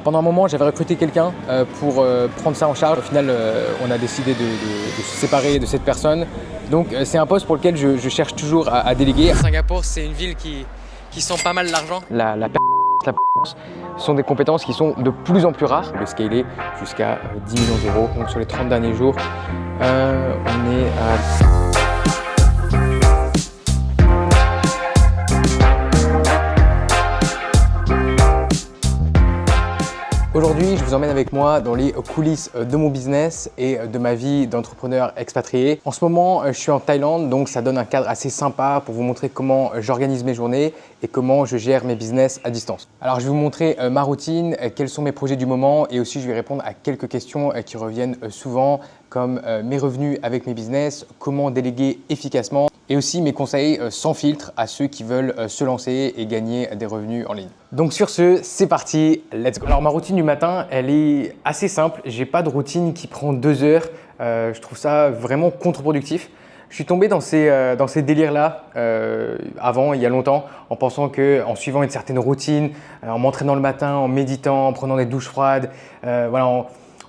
Pendant un moment, j'avais recruté quelqu'un pour prendre ça en charge. Au final, on a décidé de se séparer de cette personne. Donc c'est un poste pour lequel je cherche toujours à déléguer. Singapour, c'est une ville qui sent pas mal l'argent. La sont des compétences qui sont de plus en plus rares. Le scaler jusqu'à 10 millions d'euros. Donc sur les 30 derniers jours, on est à... Aujourd'hui, je vous emmène avec moi dans les coulisses de mon business et de ma vie d'entrepreneur expatrié. En ce moment, je suis en Thaïlande, donc ça donne un cadre assez sympa pour vous montrer comment j'organise mes journées et comment je gère mes business à distance. Alors, je vais vous montrer ma routine, quels sont mes projets du moment et aussi je vais répondre à quelques questions qui reviennent souvent comme mes revenus avec mes business, comment déléguer efficacement et aussi mes conseils sans filtre à ceux qui veulent se lancer et gagner des revenus en ligne. Donc sur ce, c'est parti, let's go. Alors ma routine du matin, elle est assez simple. J'ai pas de routine qui prend 2 heures. Je trouve ça vraiment contre-productif. Je suis tombé dans ces délires-là avant, il y a longtemps, en pensant qu'en suivant une certaine routine, en m'entraînant le matin, en méditant, en prenant des douches froides,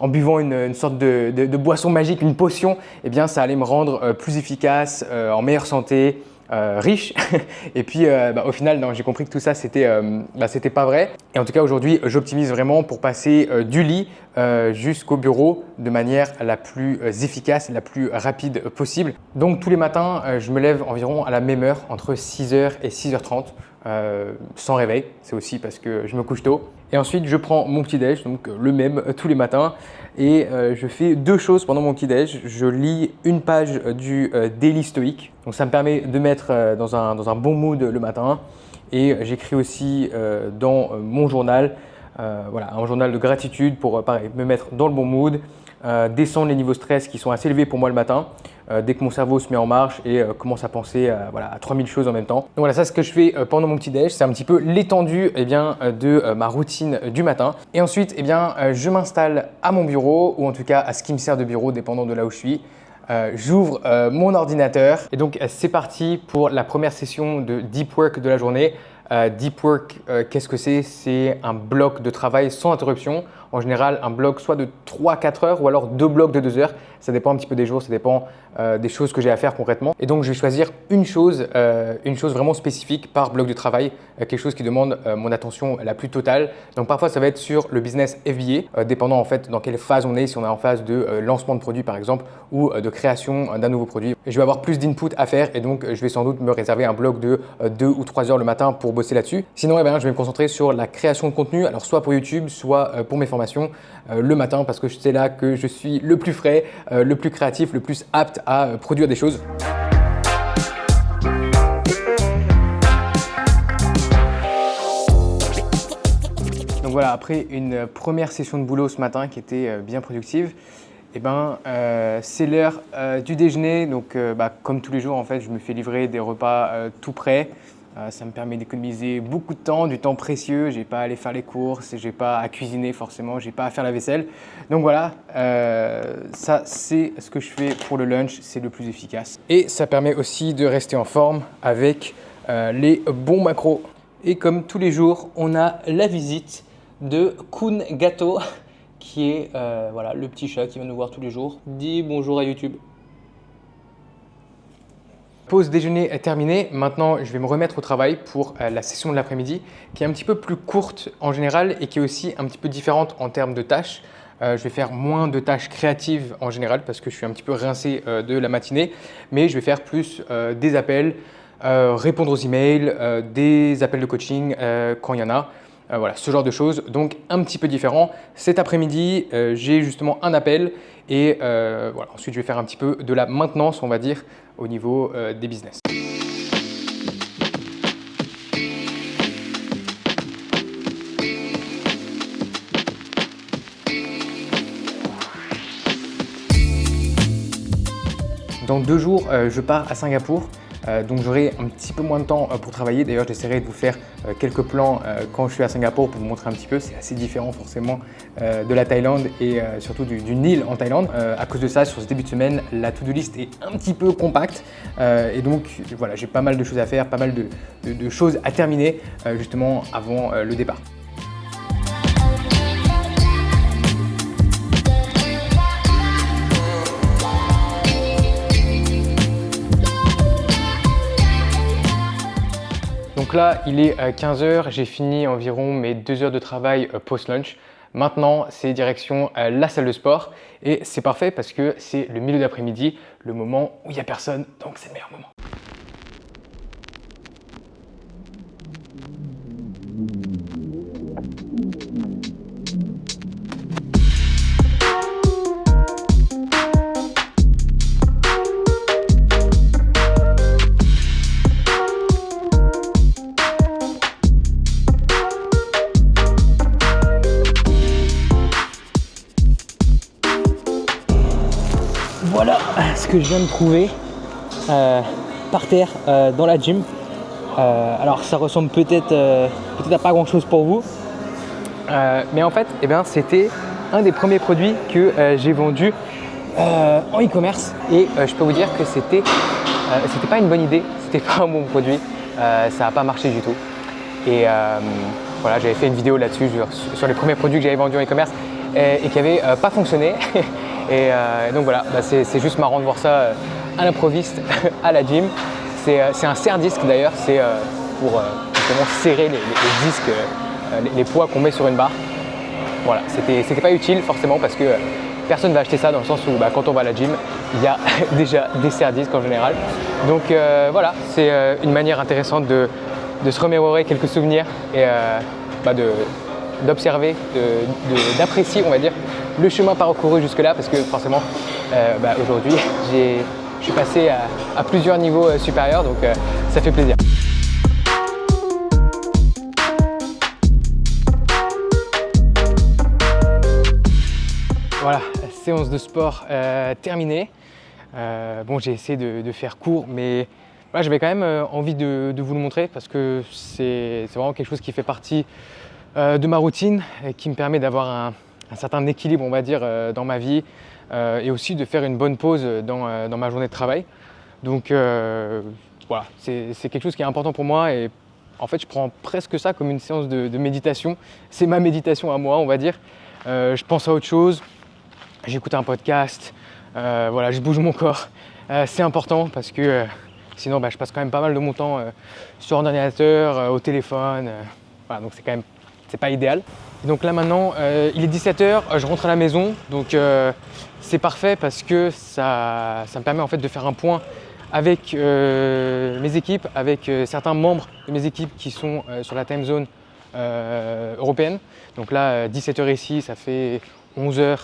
en buvant une sorte de boisson magique, une potion, eh bien ça allait me rendre plus efficace, en meilleure santé, riche. Et puis au final, j'ai compris que tout ça, c'était pas vrai. Et en tout cas, aujourd'hui, j'optimise vraiment pour passer du lit jusqu'au bureau de manière la plus efficace, la plus rapide possible. Donc tous les matins, je me lève environ à la même heure, entre 6h et 6h30. Sans réveil, c'est aussi parce que je me couche tôt. Et ensuite, je prends mon petit-déj, donc le même tous les matins. Et je fais 2 choses pendant mon petit-déj. Je lis une page du Daily Stoic. Donc ça me permet de mettre dans un bon mood le matin. Et j'écris aussi dans mon journal, un journal de gratitude pour pareil, me mettre dans le bon mood. Descendre les niveaux stress qui sont assez élevés pour moi le matin dès que mon cerveau se met en marche et commence à penser à 3000 choses en même temps. Donc voilà, ça c'est ce que je fais pendant mon petit déj, c'est un petit peu l'étendue de ma routine du matin. Et ensuite je m'installe à mon bureau ou en tout cas à ce qui me sert de bureau dépendant de là où je suis. J'ouvre mon ordinateur et donc c'est parti pour la première session de Deep Work de la journée. Deep Work, qu'est-ce que c'est? C'est un bloc de travail sans interruption. En général, un bloc soit de 3-4 heures ou alors 2 blocs de 2 heures. Ça dépend un petit peu des jours, ça dépend des choses que j'ai à faire concrètement. Et donc, je vais choisir une chose vraiment spécifique par bloc de travail, quelque chose qui demande mon attention la plus totale. Donc, parfois, ça va être sur le business FBA, dépendant en fait dans quelle phase on est, si on est en phase de lancement de produit par exemple ou de création d'un nouveau produit. Je vais avoir plus d'input à faire et donc, je vais sans doute me réserver un bloc de 2 ou 3 heures le matin pour bosser là-dessus. Sinon, je vais me concentrer sur la création de contenu, alors soit pour YouTube, soit pour mes formations le matin parce que c'est là que je suis le plus frais, le plus créatif, le plus apte à produire des choses. Donc voilà, après une première session de boulot ce matin qui était bien productive, c'est l'heure du déjeuner. Donc comme tous les jours en fait, je me fais livrer des repas tout prêts. Ça me permet d'économiser beaucoup de temps, du temps précieux. J'ai pas à aller faire les courses, j'ai pas à cuisiner forcément, j'ai pas à faire la vaisselle. Donc voilà, ça c'est ce que je fais pour le lunch, c'est le plus efficace. Et ça permet aussi de rester en forme avec les bons macros. Et comme tous les jours, on a la visite de Kun Gâteau, qui est le petit chat qui vient nous voir tous les jours. Dis bonjour à YouTube. Pause déjeuner est terminée. Maintenant, je vais me remettre au travail pour la session de l'après-midi qui est un petit peu plus courte en général et qui est aussi un petit peu différente en termes de tâches. Je vais faire moins de tâches créatives en général parce que je suis un petit peu rincé de la matinée, mais je vais faire plus des appels, répondre aux emails, des appels de coaching quand il y en a. Voilà, ce genre de choses, donc un petit peu différent. Cet après-midi, j'ai justement un appel et ensuite je vais faire un petit peu de la maintenance, on va dire, au niveau des business. Dans 2 jours, je pars à Singapour. Donc j'aurai un petit peu moins de temps pour travailler. D'ailleurs, j'essaierai de vous faire quelques plans quand je suis à Singapour pour vous montrer un petit peu. C'est assez différent forcément de la Thaïlande et surtout d'une île en Thaïlande. À cause de ça, sur ce début de semaine, la to-do list est un petit peu compacte. Et donc voilà, j'ai pas mal de choses à faire, pas mal de choses à terminer justement avant le départ. Donc là, il est 15h, j'ai fini environ mes 2 heures de travail post-lunch. Maintenant, c'est direction la salle de sport et c'est parfait parce que c'est le milieu d'après-midi, le moment où il n'y a personne, donc c'est le meilleur moment. Voilà ce que je viens de trouver par terre dans la gym. Alors ça ressemble peut-être à pas grand chose pour vous, mais en fait c'était un des premiers produits que j'ai vendu en e-commerce et je peux vous dire que c'était pas une bonne idée, c'était pas un bon produit, ça n'a pas marché du tout. Et voilà, j'avais fait une vidéo là-dessus sur les premiers produits que j'avais vendus en e-commerce et qui n'avaient pas fonctionné. Et donc voilà, c'est juste marrant de voir ça à l'improviste à la gym. C'est un serre-disque d'ailleurs, c'est pour justement serrer les disques, les poids qu'on met sur une barre. Voilà, c'était pas utile forcément parce que personne ne va acheter ça dans le sens où quand on va à la gym, il y a déjà des serre-disques en général. Donc voilà, c'est une manière intéressante de se remémorer quelques souvenirs et d'observer, d'apprécier, on va dire, le chemin parcouru jusque-là parce que forcément, aujourd'hui, je suis passé à plusieurs niveaux supérieurs, donc ça fait plaisir. Voilà, séance de sport terminée. Bon, j'ai essayé de faire court, mais voilà, j'avais quand même envie de vous le montrer parce que c'est vraiment quelque chose qui fait partie de ma routine et qui me permet d'avoir un certain équilibre, on va dire, dans ma vie et aussi de faire une bonne pause dans ma journée de travail. Donc voilà, c'est quelque chose qui est important pour moi et en fait, je prends presque ça comme une séance de méditation. C'est ma méditation à moi, on va dire. Je pense à autre chose, j'écoute un podcast, voilà, je bouge mon corps. C'est important parce que sinon, je passe quand même pas mal de mon temps sur un ordinateur, au téléphone. Voilà, donc c'est pas idéal. Et donc là maintenant, il est 17h, je rentre à la maison, donc c'est parfait parce que ça me permet en fait de faire un point avec mes équipes, avec certains membres de mes équipes qui sont sur la time zone européenne. Donc là, 17h ici, ça fait 11h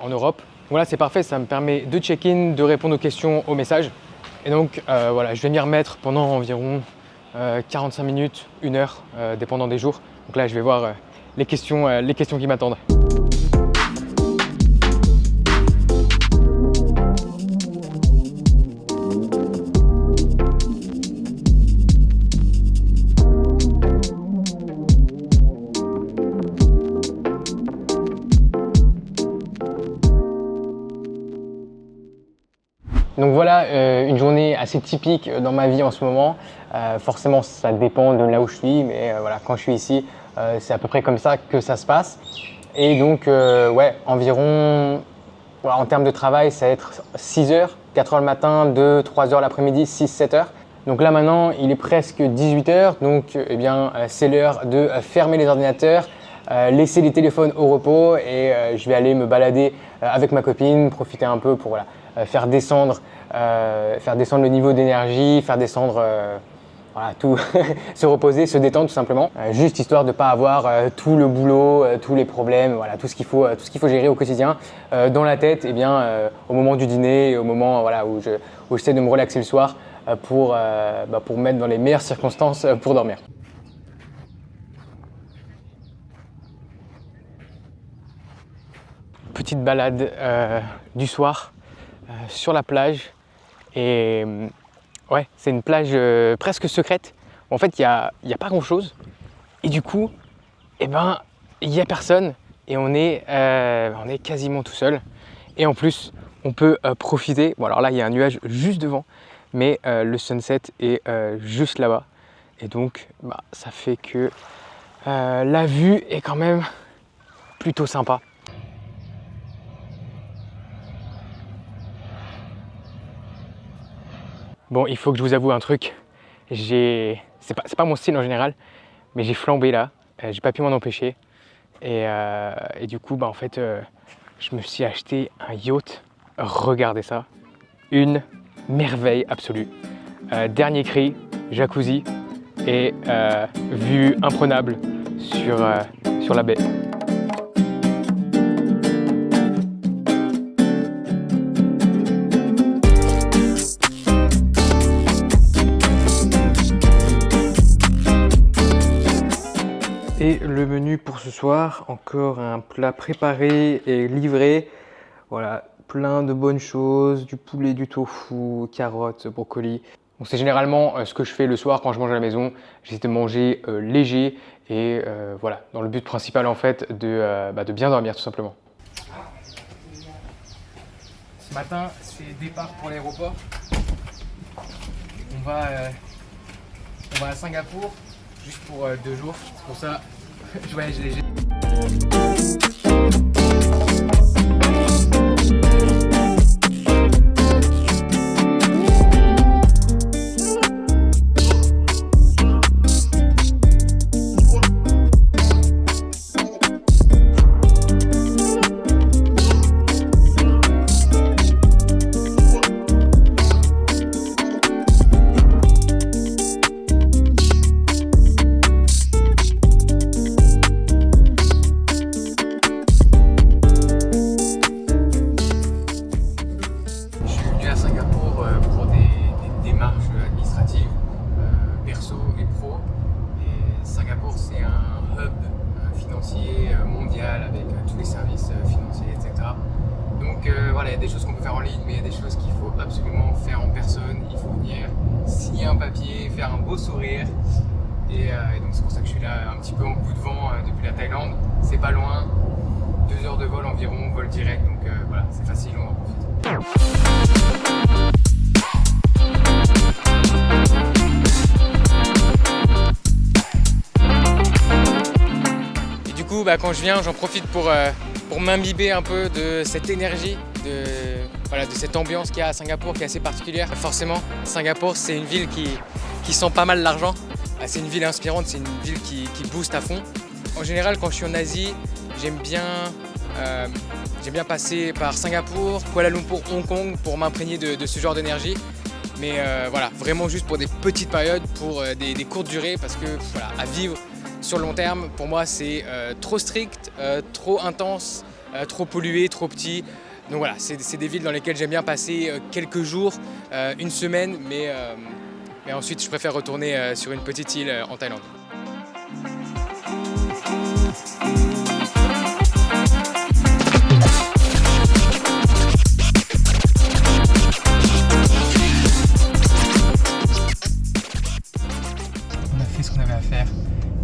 en Europe. Voilà, c'est parfait, ça me permet de check-in, de répondre aux questions, aux messages. Et donc voilà, je vais m'y remettre pendant environ 45 minutes, 1 heure, dépendant des jours. Donc là, je vais voir les questions qui m'attendent. Donc voilà, une journée assez typique dans ma vie en ce moment. Forcément, ça dépend de là où je suis, mais voilà, quand je suis ici, c'est à peu près comme ça que ça se passe. Et donc, ouais, environ, voilà, en termes de travail, ça va être 6 heures, 4 heures le matin, 2, 3 heures l'après-midi, 6, 7 heures. Donc là maintenant, il est presque 18 heures, donc eh bien, c'est l'heure de fermer les ordinateurs, laisser les téléphones au repos et je vais aller me balader avec ma copine, profiter un peu pour voilà, faire descendre le niveau d'énergie, faire descendre voilà, tout, se reposer, se détendre tout simplement, juste histoire de ne pas avoir tout le boulot, tous les problèmes, voilà, tout ce qu'il faut gérer au quotidien dans la tête, et bien, au moment du dîner, au moment voilà, où j'essaie de me relaxer le soir pour me mettre dans les meilleures circonstances pour dormir. Petite balade du soir sur la plage et ouais, c'est une plage presque secrète. En fait, il y a pas grand-chose et du coup, eh ben, il n'y a personne et on est quasiment tout seul. Et en plus, on peut profiter. Bon, alors là, il y a un nuage juste devant, mais le sunset est juste là-bas. Et donc, ça fait que la vue est quand même plutôt sympa. Bon, il faut que je vous avoue un truc, c'est pas mon style en général, mais j'ai flambé là, j'ai pas pu m'en empêcher. Et du coup, en fait, je me suis acheté un yacht. Regardez ça, une merveille absolue. Dernier cri, jacuzzi et vue imprenable sur la baie. Et le menu pour ce soir, encore un plat préparé et livré. Voilà, plein de bonnes choses, du poulet, du tofu, carottes, brocolis. Donc c'est généralement ce que je fais le soir quand je mange à la maison. J'essaie de manger léger et voilà, dans le but principal en fait de bien dormir tout simplement. Ce matin, c'est départ pour l'aéroport. On va à Singapour juste pour 2 jours. C'est pour ça que je voyage léger. Mondial avec tous les services financiers, etc. Donc voilà, il y a des choses qu'on peut faire en ligne, mais il y a des choses qu'il faut absolument faire en personne. Il faut venir signer un papier, faire un beau sourire. Et donc c'est pour ça que je suis là un petit peu en coup de vent depuis la Thaïlande. C'est pas loin, 2 heures de vol environ, vol direct. Donc voilà, c'est facile, on en profite. Quand je viens, j'en profite pour m'imbiber un peu de cette énergie, de cette ambiance qu'il y a à Singapour qui est assez particulière. Forcément, Singapour, c'est une ville qui sent pas mal l'argent. C'est une ville inspirante, c'est une ville qui booste à fond. En général, quand je suis en Asie, j'aime bien passer par Singapour, Kuala Lumpur, Hong Kong pour m'imprégner de ce genre d'énergie. Mais voilà, vraiment juste pour des petites périodes, pour des courtes durées, parce que voilà, à vivre sur le long terme, pour moi, c'est trop strict, trop intense, trop pollué, trop petit. Donc voilà, c'est des villes dans lesquelles j'aime bien passer quelques jours, une semaine, mais ensuite je préfère retourner sur une petite île en Thaïlande. On a fait ce qu'on avait à faire.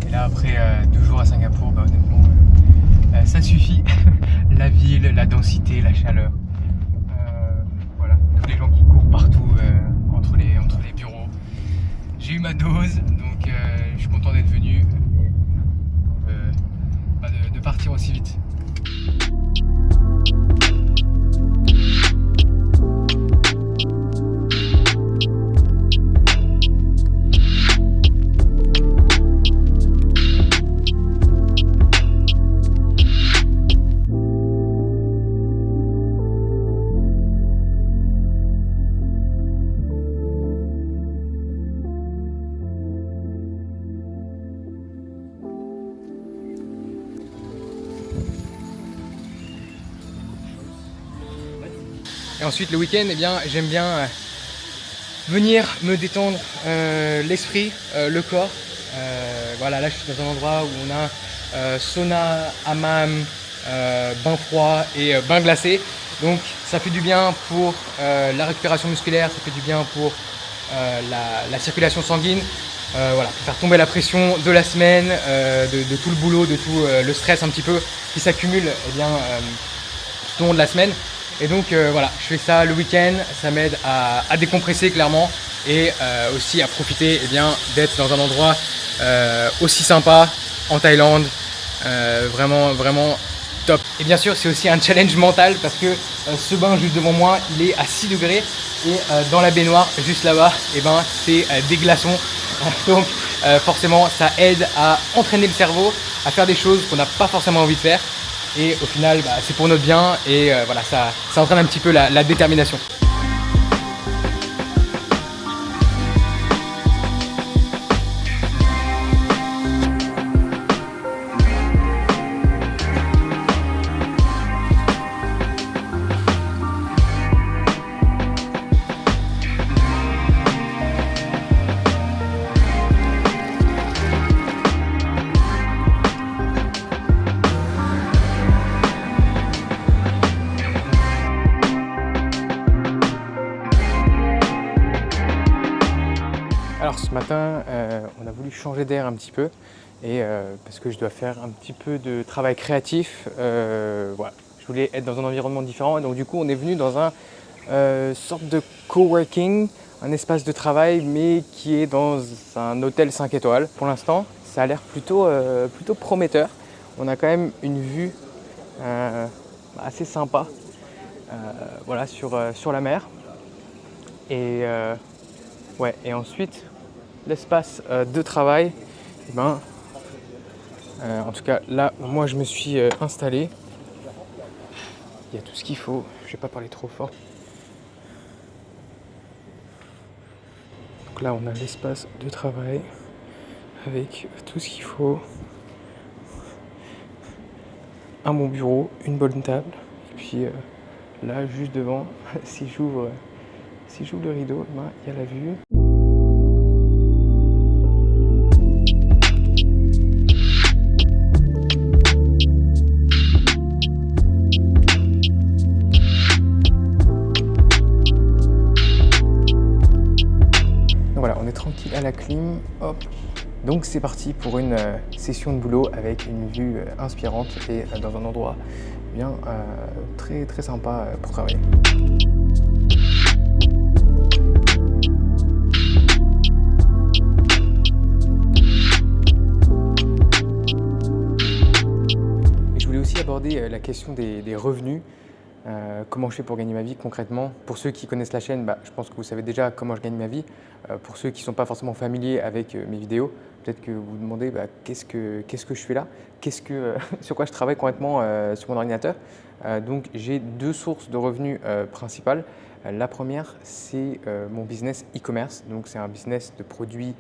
Et là, après 2 jours à Singapour, honnêtement, ça suffit. La ville, la densité, la chaleur. Voilà, tous les gens qui courent partout entre les bureaux. J'ai eu ma dose, donc je suis content d'être venu et de partir aussi vite. Et ensuite le week-end, j'aime bien venir me détendre l'esprit, le corps. Voilà, là je suis dans un endroit où on a sauna, hammam, bain froid et bain glacé. Donc ça fait du bien pour la récupération musculaire, ça fait du bien pour la circulation sanguine. Voilà, pour faire tomber la pression de la semaine, de tout le boulot, de tout le stress un petit peu qui s'accumule tout au long de la semaine. Et donc voilà, je fais ça le week-end, ça m'aide à décompresser clairement et aussi à profiter d'être dans un endroit aussi sympa en Thaïlande. Vraiment top. Et bien sûr, c'est aussi un challenge mental parce que ce bain juste devant moi, il est à 6 degrés et dans la baignoire juste là-bas, et ben, c'est des glaçons. Donc forcément, ça aide à entraîner le cerveau, à faire des choses qu'on n'a pas forcément envie de faire. Et au final, c'est pour notre bien et voilà, ça entraîne un petit peu la détermination. Alors ce matin, on a voulu changer d'air un petit peu et parce que je dois faire un petit peu de travail créatif, voilà. Je voulais être dans un environnement différent et donc du coup on est venu dans un sorte de coworking, un espace de travail mais qui est dans un hôtel 5 étoiles. Pour l'instant, ça a l'air plutôt prometteur. On a quand même une vue assez sympa voilà, sur la mer et ouais, et ensuite, l'espace de travail, en tout cas là où moi je me suis installé, il y a tout ce qu'il faut. Je vais pas parler trop fort. Donc là on a l'espace de travail avec tout ce qu'il faut. Un bon bureau, une bonne table. Et puis là juste devant, si j'ouvre le rideau, il y a la vue. Donc voilà, on est tranquille à la clim, hop. Donc c'est parti pour une session de boulot avec une vue inspirante et dans un endroit bien très très sympa pour travailler. Et je voulais aussi aborder la question des revenus. Comment je fais pour gagner ma vie concrètement. Pour ceux qui connaissent la chaîne, je pense que vous savez déjà comment je gagne ma vie. Pour ceux qui ne sont pas forcément familiers avec mes vidéos, peut-être que vous vous demandez qu'est-ce que je fais là, sur quoi je travaille concrètement sur mon ordinateur. Donc j'ai deux sources de revenus principales. La première, c'est mon business e-commerce. Donc c'est un business de produits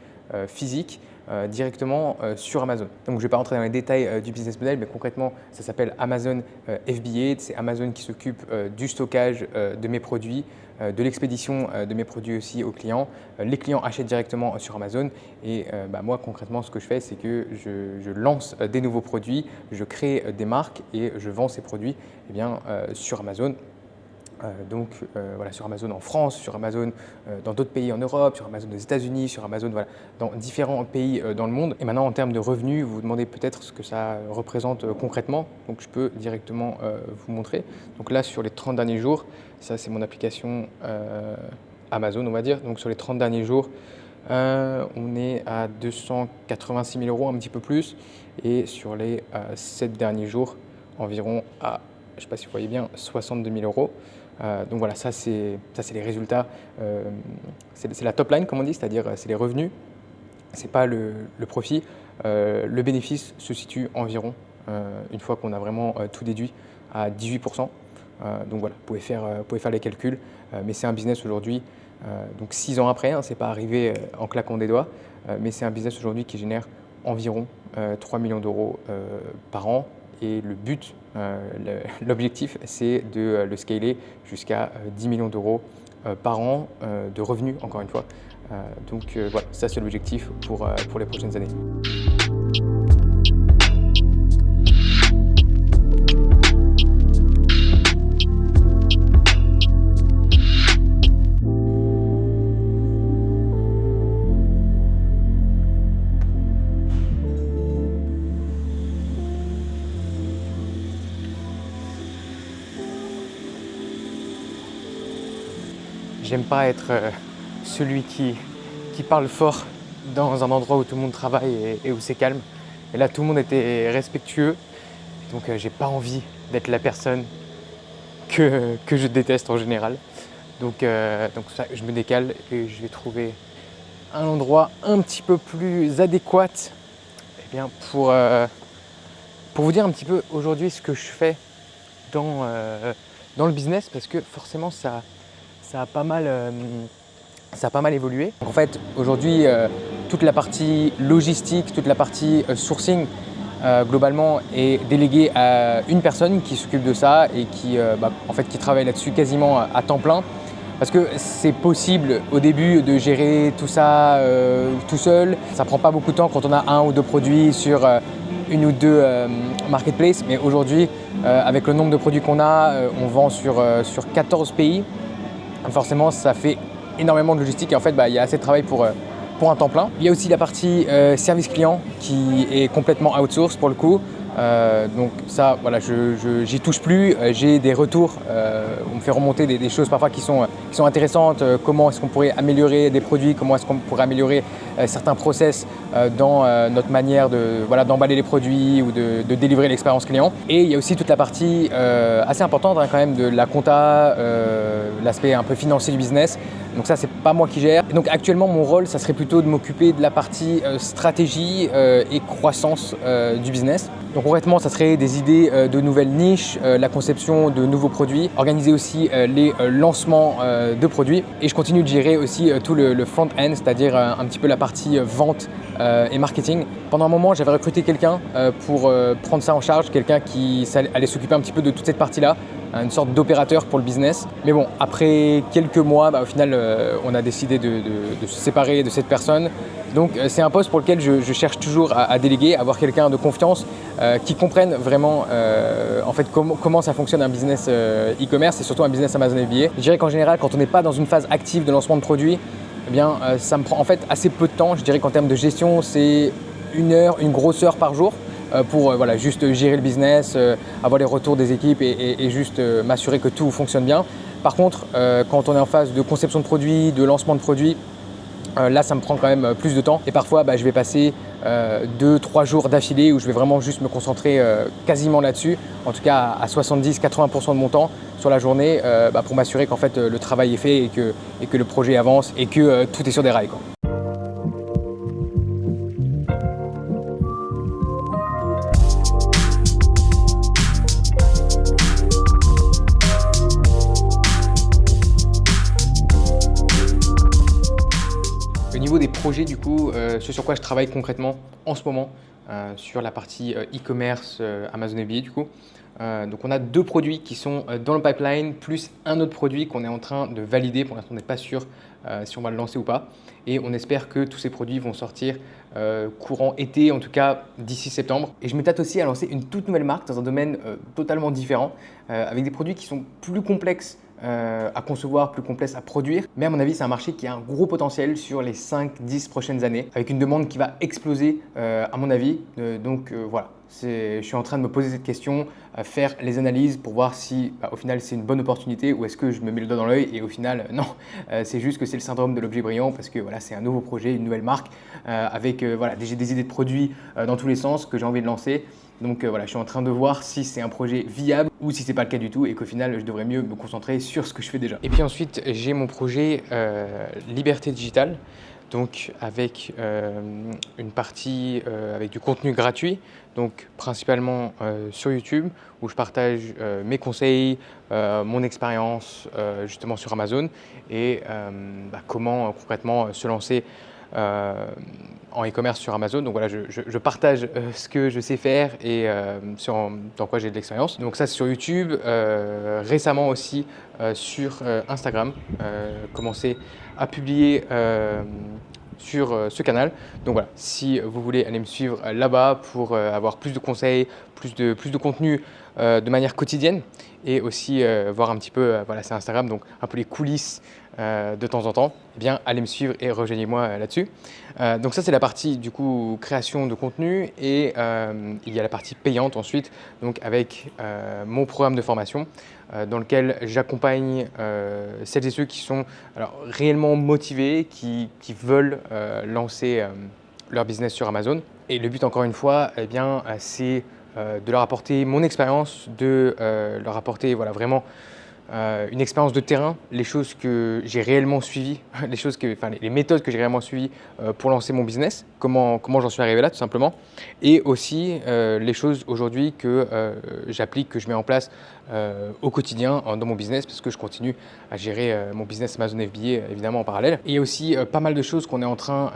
physiques directement sur Amazon. Donc je ne vais pas rentrer dans les détails du business model, mais concrètement, ça s'appelle Amazon FBA. C'est Amazon qui s'occupe du stockage de mes produits, de l'expédition de mes produits aussi aux clients. Les clients achètent directement sur Amazon et moi concrètement ce que je fais c'est que je lance des nouveaux produits, je crée des marques et je vends ces produits sur Amazon. Donc voilà, sur Amazon en France, sur Amazon dans d'autres pays en Europe, sur Amazon aux États-Unis, sur Amazon voilà, dans différents pays dans le monde. Et maintenant en termes de revenus, vous vous demandez peut-être ce que ça représente concrètement. Donc je peux directement vous montrer. Donc là sur les 30 derniers jours, ça c'est mon application Amazon on va dire. Donc sur les 30 derniers jours, on est à 286 000 €, un petit peu plus. Et sur les 7 derniers jours, environ à, je ne sais pas si vous voyez bien, 62 000 €. Donc voilà, ça c'est les résultats, c'est la top line comme on dit, c'est-à-dire c'est les revenus, c'est pas le profit. Le bénéfice se situe environ, une fois qu'on a vraiment tout déduit, à 18%. Donc voilà, vous pouvez faire les calculs, mais c'est un business aujourd'hui, donc 6 ans après, c'est pas arrivé en claquant des doigts, mais c'est un business aujourd'hui qui génère environ 3 millions d'euros par an. Et le but, l'objectif, c'est de le scaler jusqu'à 10 millions d'euros par an de revenus, encore une fois. Donc voilà, ça c'est l'objectif pour les prochaines années. J'aime pas être celui qui parle fort dans un endroit où tout le monde travaille et où c'est calme. Et là, tout le monde était respectueux Donc j'ai pas envie d'être la personne que je déteste en général. Donc ça, je me décale et je vais trouver un endroit un petit peu plus adéquat pour vous dire un petit peu aujourd'hui ce que je fais dans le business, parce que forcément ça a pas mal évolué. Donc en fait aujourd'hui toute la partie logistique, toute la partie sourcing globalement est déléguée à une personne qui s'occupe de ça et qui travaille là-dessus quasiment à temps plein. Parce que c'est possible au début de gérer tout ça tout seul. Ça prend pas beaucoup de temps quand on a un ou deux produits sur une ou deux marketplaces. Mais aujourd'hui, avec le nombre de produits qu'on a, on vend sur 14 pays. Forcément, ça fait énormément de logistique et en fait, il y a assez de travail pour un temps plein. Il y a aussi la partie service client qui est complètement outsource pour le coup. Donc ça, voilà, j'y touche plus. J'ai des retours, on me fait remonter des choses parfois qui sont intéressantes. Comment est-ce qu'on pourrait améliorer des produits, comment est-ce qu'on pourrait améliorer certains process dans notre manière d'emballer les produits ou de délivrer l'expérience client. Et il y a aussi toute la partie assez importante quand même de la compta, l'aspect un peu financier du business. Donc ça, c'est pas moi qui gère. Et donc actuellement, mon rôle, ça serait plutôt de m'occuper de la partie stratégie et croissance du business. Donc concrètement, ça serait des idées de nouvelles niches, la conception de nouveaux produits, organiser aussi les lancements de produits. Et je continue de gérer aussi tout le front-end, c'est-à-dire un petit peu la partie vente et marketing. Pendant un moment, j'avais recruté quelqu'un pour prendre ça en charge, quelqu'un qui allait s'occuper un petit peu de toute cette partie-là, une sorte d'opérateur pour le business. Mais bon, après quelques mois, au final, on a décidé de se séparer de cette personne. Donc c'est un poste pour lequel je cherche toujours à déléguer, à avoir quelqu'un de confiance qui comprenne vraiment en fait comment ça fonctionne un business e-commerce et surtout un business Amazon FBA. Je dirais qu'en général, quand on n'est pas dans une phase active de lancement de produits, ça me prend en fait assez peu de temps. Je dirais qu'en termes de gestion, c'est une grosse heure par jour pour juste gérer le business, avoir les retours des équipes et juste m'assurer que tout fonctionne bien. Par contre, quand on est en phase de conception de produits, de lancement de produits, là, ça me prend quand même plus de temps et parfois je vais passer 2-3 jours d'affilée où je vais vraiment juste me concentrer quasiment là-dessus, en tout cas à 70-80% de mon temps sur la journée pour m'assurer qu'en fait le travail est fait et que le projet avance et que tout est sur des rails, quoi. Au niveau des projets, du coup, ce sur quoi je travaille concrètement en ce moment, sur la partie e-commerce Amazon FBA, du coup. Donc on a 2 produits qui sont dans le pipeline, plus un autre produit qu'on est en train de valider. Pour l'instant, on n'est pas sûr si on va le lancer ou pas. Et on espère que tous ces produits vont sortir courant été, en tout cas d'ici septembre. Et je me tâte aussi à lancer une toute nouvelle marque dans un domaine totalement différent, avec des produits qui sont plus complexes à concevoir, plus complexe à produire. Mais à mon avis, c'est un marché qui a un gros potentiel sur les 5-10 prochaines années, avec une demande qui va exploser à mon avis. Voilà, je suis en train de me poser cette question, faire les analyses pour voir si au final c'est une bonne opportunité ou est-ce que je me mets le doigt dans l'œil et au final non, c'est juste que c'est le syndrome de l'objet brillant parce que voilà, c'est un nouveau projet, une nouvelle marque avec j'ai des idées de produits dans tous les sens que j'ai envie de lancer. Donc je suis en train de voir si c'est un projet viable ou si c'est pas le cas du tout et qu'au final je devrais mieux me concentrer sur ce que je fais déjà. Et puis ensuite j'ai mon projet Liberté Digitale, donc avec une partie avec du contenu gratuit, donc principalement sur YouTube où je partage mes conseils, mon expérience justement sur Amazon et comment concrètement se lancer en e-commerce sur Amazon. Donc voilà, je partage ce que je sais faire et dans quoi j'ai de l'expérience. Donc ça c'est sur YouTube, récemment aussi sur Instagram, commencer à publier sur ce canal. Donc voilà, si vous voulez aller me suivre là-bas pour avoir plus de conseils, plus de contenu de manière quotidienne et aussi voir un petit peu, c'est Instagram, donc un peu les coulisses de temps en temps, eh bien allez me suivre et rejoignez-moi là-dessus. Donc ça c'est la partie du coup création de contenu et il y a la partie payante ensuite, donc avec mon programme de formation dans lequel j'accompagne celles et ceux qui sont réellement motivés, qui veulent lancer leur business sur Amazon. Et le but encore une fois, c'est de leur apporter mon expérience, de leur apporter voilà, vraiment une expérience de terrain, les choses que j'ai réellement suivies, les méthodes que j'ai réellement suivies pour lancer mon business, comment j'en suis arrivé là tout simplement, et aussi les choses aujourd'hui que j'applique, que je mets en place au quotidien dans mon business, parce que je continue à gérer mon business Amazon FBA évidemment en parallèle. Et il y a aussi pas mal de choses qu'on est en train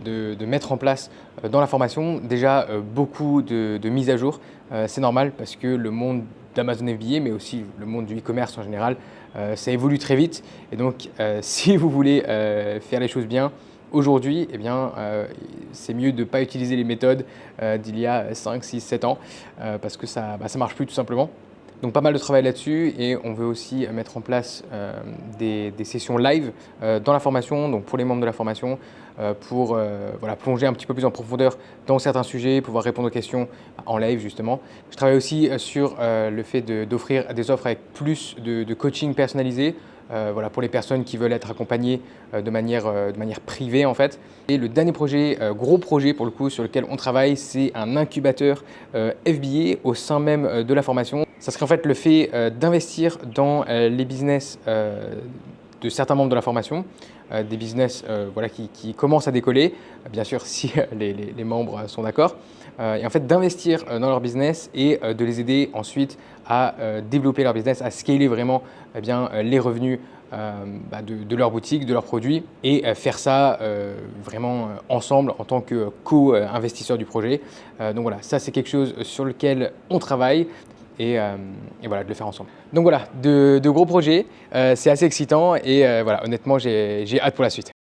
de mettre en place dans la formation. Déjà beaucoup de mises à jour, c'est normal parce que le monde d'Amazon FBA, mais aussi le monde du e-commerce en général, ça évolue très vite. Et donc, si vous voulez faire les choses bien, aujourd'hui, eh bien, c'est mieux de ne pas utiliser les méthodes d'il y a 5, 6, 7 ans, parce que ça ne marche plus tout simplement. Donc pas mal de travail là-dessus, et on veut aussi mettre en place des sessions live dans la formation, donc pour les membres de la formation, pour voilà, plonger un petit peu plus en profondeur dans certains sujets, pouvoir répondre aux questions en live justement. Je travaille aussi sur le fait d'offrir des offres avec plus de coaching personnalisé, voilà, pour les personnes qui veulent être accompagnées de manière privée en fait. Et le dernier projet, gros projet pour le coup sur lequel on travaille, c'est un incubateur FBA au sein même de la formation. Ça serait en fait le fait d'investir dans les business de certains membres de la formation, des business voilà, qui commencent à décoller, bien sûr si les membres sont d'accord, et en fait d'investir dans leur business et de les aider ensuite à développer leur business, à scaler vraiment eh bien, les revenus de leur boutique, de leurs produits, et faire ça vraiment ensemble en tant que co-investisseurs du projet. Donc voilà, ça c'est quelque chose sur lequel on travaille. Et voilà, de le faire ensemble. Donc voilà, de gros projets, c'est assez excitant et voilà, honnêtement, j'ai hâte pour la suite.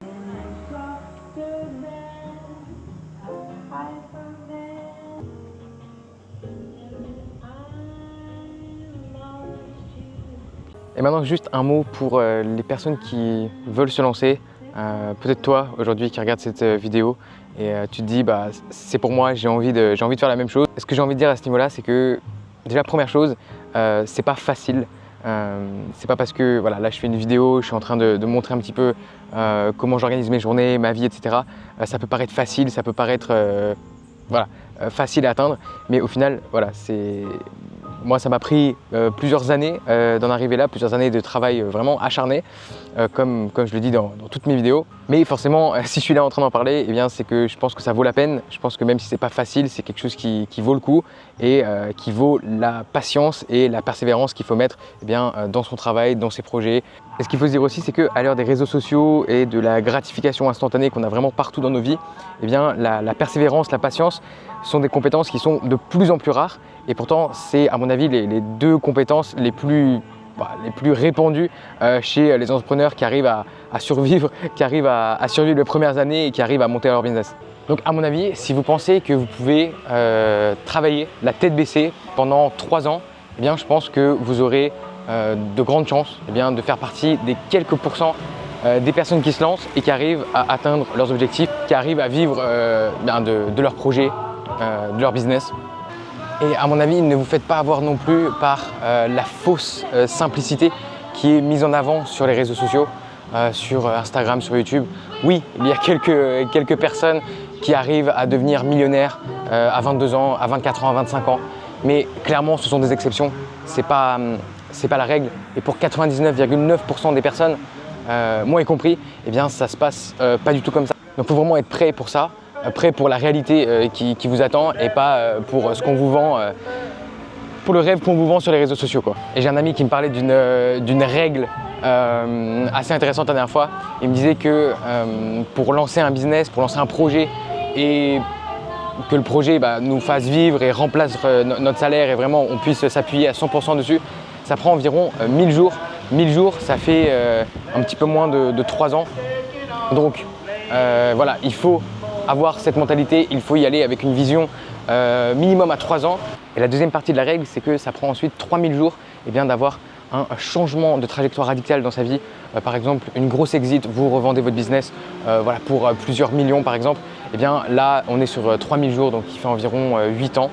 Et maintenant, juste un mot pour les personnes qui veulent se lancer. Peut-être toi, aujourd'hui, qui regarde cette vidéo et tu te dis, bah, c'est pour moi, j'ai envie de faire la même chose. Ce que j'ai envie de dire à ce niveau-là, c'est que déjà, première chose, c'est pas facile. C'est pas parce que voilà, là je fais une vidéo, je suis en train de montrer un petit peu comment j'organise mes journées, ma vie, etc. Ça peut paraître facile, ça peut paraître voilà, facile à atteindre, mais au final, voilà, moi ça m'a pris plusieurs années d'en arriver là, plusieurs années de travail vraiment acharné, comme je le dis dans toutes mes vidéos. Mais forcément, si je suis là en train d'en parler, eh bien c'est que je pense que ça vaut la peine. Je pense que même si c'est pas facile, c'est quelque chose qui vaut le coup et qui vaut la patience et la persévérance qu'il faut mettre eh bien, dans son travail, dans ses projets. Et ce qu'il faut se dire aussi, c'est qu'à l'heure des réseaux sociaux et de la gratification instantanée qu'on a vraiment partout dans nos vies, eh bien, la persévérance, la patience sont des compétences qui sont de plus en plus rares. Et pourtant, c'est à mon avis les deux compétences les plus répandues chez les entrepreneurs qui arrivent à survivre, qui arrivent à survivre les premières années et qui arrivent à monter leur business. Donc à mon avis, si vous pensez que vous pouvez travailler la tête baissée pendant 3 ans, eh bien, je pense que vous aurez de grandes chances eh bien, de faire partie des quelques pourcents des personnes qui se lancent et qui arrivent à atteindre leurs objectifs, qui arrivent à vivre de leur projet, de leur business. Et à mon avis, ne vous faites pas avoir non plus par la fausse simplicité qui est mise en avant sur les réseaux sociaux, sur Instagram, sur YouTube. Oui, il y a quelques personnes qui arrivent à devenir millionnaires à 22 ans, à 24 ans, à 25 ans. Mais clairement, ce sont des exceptions. C'est pas la règle. Et pour 99,9% des personnes, moi y compris, eh bien, ça se passe pas du tout comme ça. Donc il faut vraiment être prêt pour ça. Prêt pour la réalité qui vous attend et pas pour ce qu'on vous vend, pour le rêve qu'on vous vend sur les réseaux sociaux, quoi. Et j'ai un ami qui me parlait d'une règle assez intéressante la dernière fois. Il me disait que pour lancer un business, pour lancer un projet et que le projet nous fasse vivre et remplace notre salaire et vraiment on puisse s'appuyer à 100% dessus, ça prend environ 1000 jours. 1000 jours, ça fait un petit peu moins de 3 ans. Donc voilà, il faut avoir cette mentalité, il faut y aller avec une vision minimum à 3 ans. Et la deuxième partie de la règle, c'est que ça prend ensuite 3000 jours eh bien, d'avoir un changement de trajectoire radicale dans sa vie. Par exemple, une grosse exit, vous revendez votre business voilà, pour plusieurs millions par exemple. Et bien là, on est sur 3000 jours, donc il fait environ 8 ans.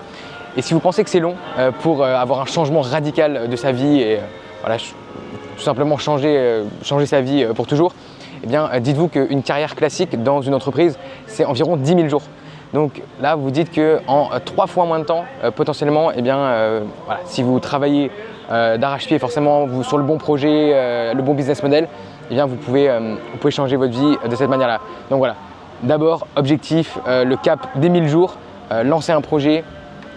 Et si vous pensez que c'est long pour avoir un changement radical de sa vie et voilà, tout simplement changer sa vie pour toujours, eh bien, dites-vous qu'une carrière classique dans une entreprise, c'est environ 10 000 jours. Donc là, vous dites qu'en 3 fois moins de temps, potentiellement, eh bien, voilà, si vous travaillez d'arrache-pied forcément sur le bon projet, le bon business model, eh bien, vous pouvez changer votre vie de cette manière-là. Donc voilà, d'abord, objectif, le cap des 1000 jours, lancer un projet,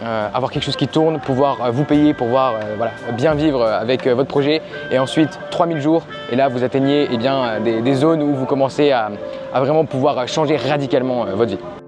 avoir quelque chose qui tourne, pouvoir vous payer, pouvoir voilà, bien vivre avec votre projet. Et ensuite 3000 jours, et là vous atteignez eh bien, des zones où vous commencez à vraiment pouvoir changer radicalement votre vie.